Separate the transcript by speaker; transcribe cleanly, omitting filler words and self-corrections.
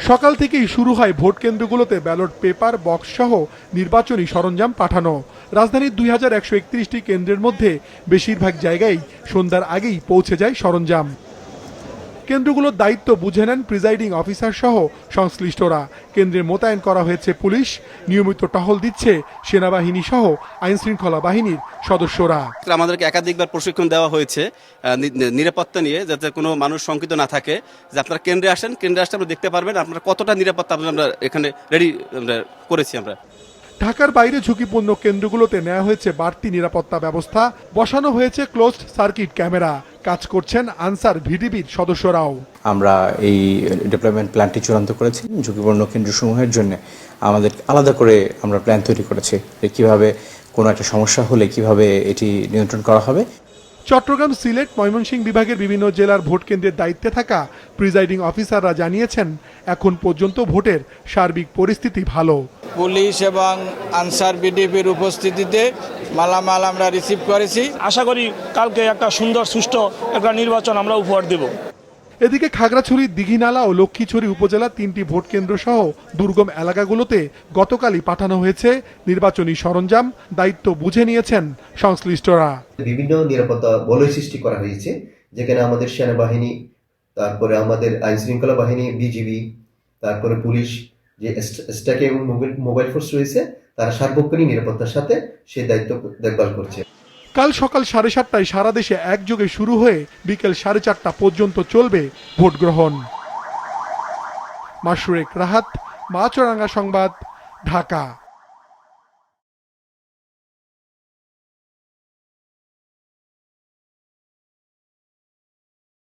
Speaker 1: সকাল থেকেই শুরু হয় ভোট কেন্দ্রগুলোতে ব্যালট পেপার বক্স সহ নির্বাচনী সরঞ্জাম পাঠানো। রাজধানীর 2131টি কেন্দ্রের মধ্যে বেশিরভাগ জায়গায় সন্ধ্যার আগেই পৌঁছে যায় সরঞ্জাম। কেন্দ্রগুলোর দায়িত্ব বুঝে নেন প্রিজাইডিং অফিসার সহ সংশ্লিষ্টরা। কেন্দ্রে মোতায়েন করা হয়েছে পুলিশ, নিয়মিত টহল দিচ্ছে সেনাবাহিনী সহ আইনশৃঙ্খলা বাহিনীর সদস্যরা।
Speaker 2: আমাদেরকে একাধিকবার প্রশিক্ষণ দেওয়া হয়েছে নিরাপত্তা নিয়ে, যাতে কোনো মানুষ শঙ্কিত না থাকে। যে আপনারা কেন্দ্রে আসেন, কেন্দ্রে আসলে আপনারা দেখতে পারবেন আপনারা কতটা নিরাপত্তা আমরা এখানে রেডি করেছি। আমরা
Speaker 1: ঢাকার বাইরে ঝুঁকিপূর্ণ কেন্দ্রগুলোতে নেওয়া হয়েছে বাড়তি নিরাপত্তা ব্যবস্থা, বসানো হয়েছে ক্লোজড সার্কিট ক্যামেরা, কাজ করছেন আনসার ভিডিপির সদস্যরাও।
Speaker 3: আমরা এই ডেভেলপমেন্ট প্ল্যানটি চূড়ান্ত করেছি। ঝুঁকিপূর্ণ কেন্দ্রসমূহের জন্য আমাদের আলাদা করে আমরা প্ল্যান তৈরি করেছি যে কীভাবে কোনো একটা সমস্যা হলে কিভাবে এটি নিয়ন্ত্রণ করা হবে।
Speaker 1: চট্টগ্রাম, সিলেট, ময়মনসিংহ বিভাগের বিভিন্ন জেলার ভোট কেন্দ্রের দায়িত্বে থাকা প্রিজাইডিং অফিসাররা জানিয়েছেন এখন পর্যন্ত ভোটের সার্বিক পরিস্থিতি ভালো।
Speaker 4: পুলিশ এবং আনসার বিডিপির উপস্থিতিতে মালামাল আমরা রিসিভ করেছি।
Speaker 5: আশা করি কালকে একটা সুন্দর সুষ্ঠু একটা নির্বাচন আমরা উপহার দেব।
Speaker 1: এদিকে খাগড়াছড়ি, দীঘিনালা ও লক্ষ্মীছড়ি উপজেলার 3টি ভোট কেন্দ্র সহ দুর্গম এলাকাগুলোতে গতকালই পাঠানো হয়েছে নির্বাচনী সরঞ্জাম। দায়িত্ব বুঝে নিয়েছেন সংশ্লিষ্টরা।
Speaker 6: বিভিন্ন নিরাপত্তা বলয় সৃষ্টি করা হয়েছে, যেখানে আমাদের সেনাবাহিনী, তারপরে আমাদের আইন শৃঙ্খলা বাহিনী, বিজিবি, তারপরে পুলিশ, যে স্ট্যাকে এবং মোবাইল ফোর্স রয়েছে, তারা সার্বক্ষণিক নিরাপত্তার সাথে সেই দায়িত্ব দেখভাল করছে।
Speaker 1: কাল সকাল 7:30টায় সারা দেশে একযোগে শুরু হয়ে বিকেল 4:30টা পর্যন্ত চলবে ভোট গ্রহণ। মাশরুক রাহাত, মাছরাঙ্গা সংবাদ, ঢাকা।